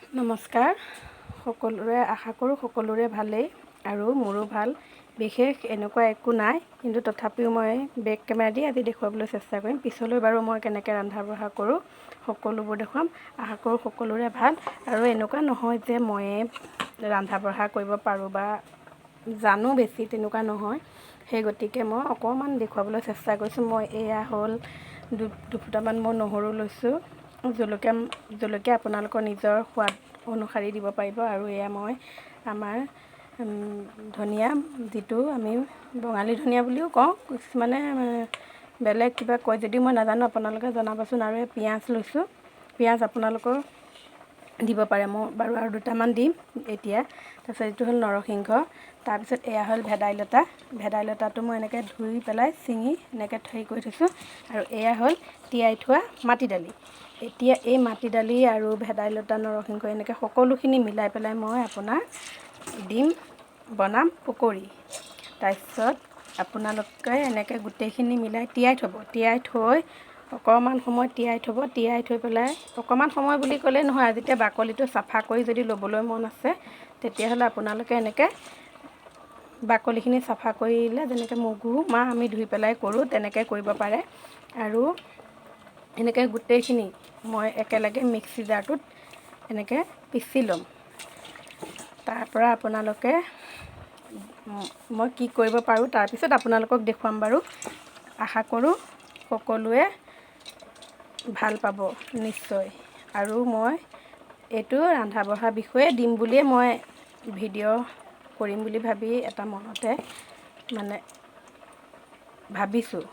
নমস্কাৰ সকলোৰে আশা কৰোঁ সকলোৰে ভালেই আৰু মোৰো ভাল বিশেষ এনেকুৱা একো নাই কিন্তু তথাপিও মই বেক কেমেৰা দি আজি দেখুৱাবলৈ চেষ্টা কৰিম পিছলৈ বাৰু মই কেনেকৈ ৰন্ধা বঢ়া কৰোঁ সকলোবোৰ দেখুৱাম আশা কৰোঁ সকলোৰে ভাল আৰু এনেকুৱা নহয় যে ময়ে ৰন্ধা বঢ়া কৰিব পাৰোঁ বা জানো বেছি তেনেকুৱা নহয় সেই গতিকে মই অকণমান দেখুৱাবলৈ চেষ্টা কৰিছোঁ মই এয়া হ'ল দুফুটামান মই নহৰু লৈছোঁ জলকীয়া আপোনালোকৰ নিজৰ সোৱাদ অনুসৰি দিব পাৰিব আৰু এয়া মই আমাৰ ধনিয়া যিটো আমি বঙালী ধনিয়া বুলিও কওঁ কিছুমানে বেলেগ কিবা কয় যদিও মই নাজানো আপোনালোকে জনাবচোন আৰু পিঁয়াজ লৈছোঁ পিঁয়াজ আপোনালোকৰ দিব পাৰে মই বাৰু আৰু দুটামান দিম এতিয়া তাৰপিছত এইটো হ'ল নৰসিংহ তাৰপিছত এয়া হ'ল ভেদাইলতাটো মই এনেকৈ ধুই পেলাই ছিঙি এনেকৈ হেৰি কৰি থৈছোঁ আৰু এয়া হ'ল তিয়াই থোৱা মাটি দালি এতিয়া এই মাটি দালি আৰু ভেদাইলতা নৰসিংহ এনেকৈ সকলোখিনি মিলাই পেলাই মই আপোনাৰ বনাম পকৰি তাৰপিছত আপোনালোকে এনেকৈ গোটেইখিনি মিলাই তিয়াই থৈ অকণমান সময় তিয়াই থৈ পেলাই অকণমান সময় বুলি ক'লেই নহয় যেতিয়া বাকলিটো চাফা কৰি যদি ল'বলৈ মন আছে তেতিয়াহ'লে আপোনালোকে এনেকৈ বাকলিখিনি চাফা কৰিলে যেনেকৈ মগু মাহ আমি ধুই পেলাই কৰোঁ তেনেকৈ কৰিব পাৰে আৰু এনেকৈ গোটেইখিনি মই একেলগে মিক্সি জাৰটোত এনেকৈ পিচি ল'ম তাৰপৰা আপোনালোকে মই কি কৰিব পাৰোঁ তাৰপিছত আপোনালোকক দেখুৱাম বাৰু আশা কৰোঁ সকলোৱে ভাল পাব নিশ্চয় আৰু মই এইটো ৰন্ধা বঢ়াৰ বিষয়ে দিম বুলিয়ে মই ভিডিঅ' কৰিম বুলি ভাবি এটা মনতে মানে ভাবিছোঁ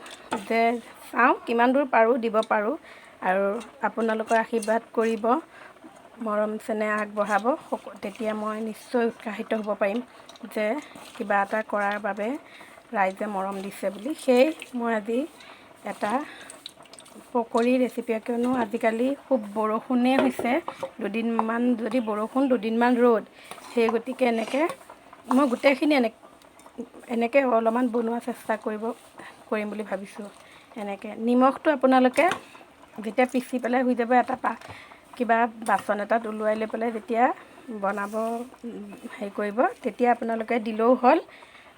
যে চাওঁ কিমান দূৰ পাৰোঁ দিব পাৰোঁ আৰু আপোনালোকৰ আশীৰ্বাদ কৰিব মৰম চেনেহ আগবঢ়াব তেতিয়া মই নিশ্চয় উৎসাহিত হ'ব পাৰিম যে কিবা এটা কৰাৰ বাবে ৰাইজে মৰম দিছে বুলি সেই মই আজি এটা পকৰি ৰেচিপি কিয়নো আজিকালি খুব বৰষুণেই হৈছে দুদিনমান যদি বৰষুণ দুদিনমান ৰ'দ সেই গতিকে এনেকৈ মই গোটেইখিনি এনেকৈ অলপমান বনোৱা চেষ্টা কৰিম বুলি ভাবিছোঁ এনেকৈ নিমখটো আপোনালোকে যেতিয়া পিচি পেলাই হৈ যাব এটা কিবা বাচন এটাত ওলোৱাই লৈ পেলাই যেতিয়া বনাব হেৰি কৰিব তেতিয়া আপোনালোকে দিলেও হ'ল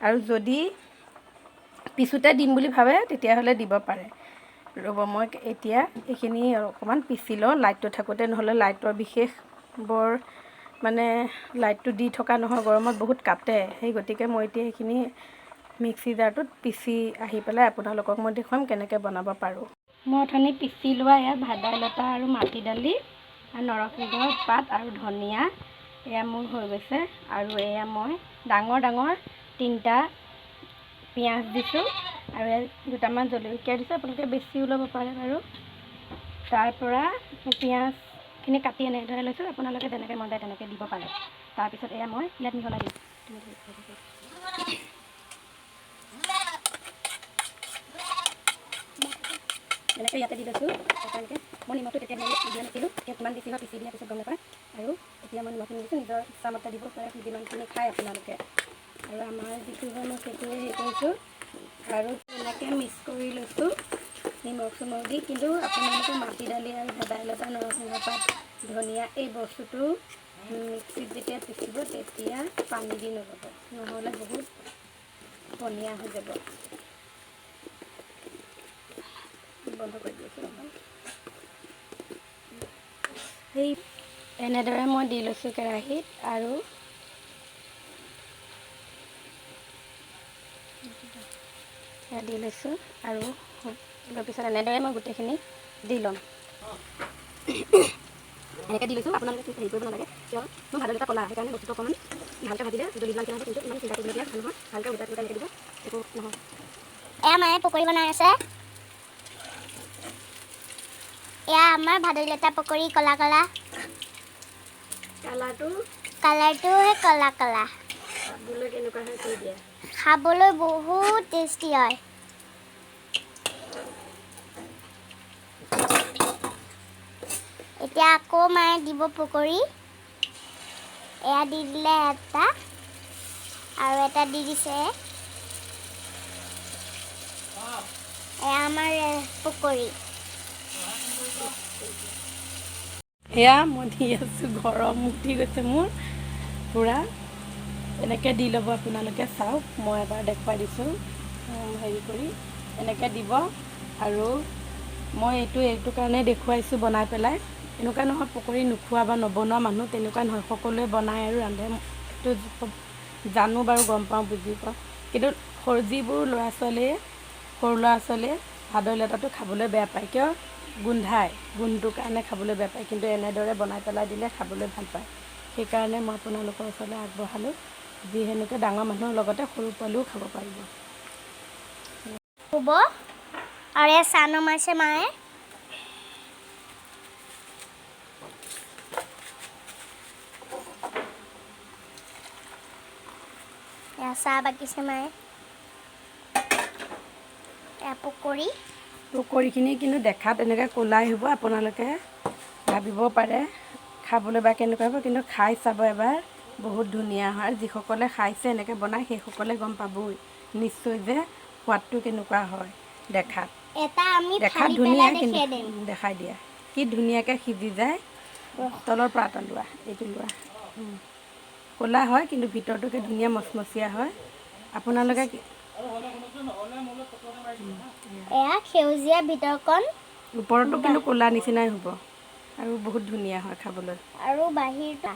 আৰু যদি পিছোতে দিম বুলি ভাবে তেতিয়াহ'লে দিব পাৰে ৰ'ব মই এতিয়া এইখিনি অকণমান পিচি লওঁ লাইটটো থাকোঁতে নহ'লে লাইটৰ বিশেষ বৰ মানে লাইটটো দি থকা নহয় গৰমত বহুত কাটে সেই গতিকে মই এতিয়া এইখিনি মিক্সি জাৰটোত পিচি আহি পেলাই আপোনালোকক মই দেখুৱাম কেনেকৈ বনাব পাৰোঁ মই অথনি পিচি লোৱা এয়া ভেদাইলতা আৰু মাটি দালি আৰু নৰসিংহৰ পাত আৰু ধনিয়া এয়া মোৰ হৈ গৈছে আৰু এয়া মই ডাঙৰ তিনিটা পিঁয়াজ দিছোঁ আৰু দুটামান জলকীয়া দিছোঁ আপোনালোকে বেছিও ল'ব পাৰে বাৰু তাৰপৰা পিঁয়াজখিনি কাটি এনেদৰে লৈছোঁ আপোনালোকে যেনেকৈ মন যায় তেনেকৈ দিব পাৰে তাৰপিছত এয়া মই ইয়াত মিহলাই দিম এনেকৈ ইয়াতে দি লৈছোঁ এনেকৈ মই নিমখটো তেতিয়া দিয়া নাছিলোঁ এতিয়া কিমান বেছি হয় পিচি দিয়াৰ পিছত গম নাপায় আৰু এতিয়া মই নিমখখিনি দিছোঁ নিজৰ ইচ্ছামতে দিব পাৰে যিমানখিনি খায় আপোনালোকে আৰু আমাৰ যিটো হয় মই সেইটোৱে হেৰি কৰিছোঁ আৰু এনেকৈ মিক্স কৰি লৈছোঁ নিমখ চিমখ দি কিন্তু আপোনালোকে মাটি দালি আৰু ভেদাইলতা নৰসিংহ পাত ধনিয়া এই বস্তুটো মিক্সিত যেতিয়া পিচিব তেতিয়া পানী দি নল'ব নহ'লে বহুত পনীয়া হৈ যাব বন্ধ কৰি দিছোঁ সেই এনেদৰে মই দি লৈছোঁ কেৰাহীত আৰু দি লৈছোঁ আৰু তাৰপিছত এনেদৰে মই গোটেইখিনি দি ল'ম এনেকৈ দি লৈছোঁ আপোনালোকে হেৰি কৰিব নালাগে কিয় মই ভেদাইলতা ক'লা সেইকাৰণে বস্তুটো অকণমান ভালকৈ ভাজিলে যদি যিমান কিন্তু ইমান চিন্তা কৰিবলগীয়া ভাল নহয় ভালকৈ গোটাই এনেকৈ দিব একো নহয় এয়া মায়ে পকৰি বনাই আছে এয়া আমাৰ ভেদাইলতা পকৰি কলা কালাৰটো কালাৰটো কলা খাবলৈ কেনেকুৱা হয় কৈ দিয়া খাবলৈ বহুত টেষ্টি হয় এতিয়া আকৌ মায়ে দিব পকৰি এয়া দি দিলে এটা আৰু এটা দি দিছে এয়া আমাৰ পকৰি সেয়া মই দি আছোঁ, গৰম উঠি গৈছে মোৰ পূৰা। এনেকৈ দি ল'ব আপোনালোকে। চাওক মই এবাৰ দেখুৱাই দিছোঁ হেৰি কৰি, এনেকৈ দিব। আৰু মই এইটো কাৰণে দেখুৱাইছোঁ বনাই পেলাই। এনেকুৱা নহয় পকৰি নোখোৱা বা নবনোৱা মানুহ, তেনেকুৱা নহয়, সকলোৱে বনায় আৰু ৰান্ধে। এইটো জানো বাৰু, গম পাওঁ, বুজি পাওঁ। কিন্তু যিবোৰ সৰু ল'ৰা ছোৱালীয়ে ভাদৰলতাটো খাবলৈ বেয়া পায়। কিয়? গোন্ধায়, গোন্ধটোৰ কাৰণে খাবলৈ বেয়া পায়। কিন্তু এনেদৰে বনাই পেলাই দিলে খাবলৈ ভাল পায়। সেইকাৰণে মই আপোনালোকৰ ওচৰলৈ আগবঢ়ালোঁ, যিহেতুকে ডাঙৰ মানুহৰ লগতে সৰু পোৱালিও খাব পাৰিব। হ'ব। আৰু এয়া চাহ নমাইছে মায়ে। এয়া চাহ বাকিছে মায়ে। এয়া পকৰিখিনি কিন্তু দেখাত এনেকৈ ক'লাই হ'ব, আপোনালোকে ভাবিব পাৰে খাবলৈ বা কেনেকুৱা হ'ব, কিন্তু খাই চাব এবাৰ, বহুত ধুনীয়া হয়। যিসকলে খাইছে এনেকৈ বনাই, সেইসকলে গম পাবই নিশ্চয় যে সোৱাদটো কেনেকুৱা হয়। দেখাত এটা আমি দেখাত ফালি ধুনীয়া, পেলাই কিন্তু দেখাই দিম। দেখাই দিয়া কি ধুনীয়াকৈ সিজি যায়। তলৰ পৰা এটা লোৱা, এইটো লোৱা। ক'লা হয় কিন্তু ভিতৰটোকে ধুনীয়া মচমচীয়া হয়। আপোনালোকে এয়া সেউজীয়া ভিতৰকণ, ওপৰতো কিন্তু ক'লা নিচিনাই হ'ব আৰু বহুত ধুনীয়া হয় খাবলৈ। আৰু বাহিৰটা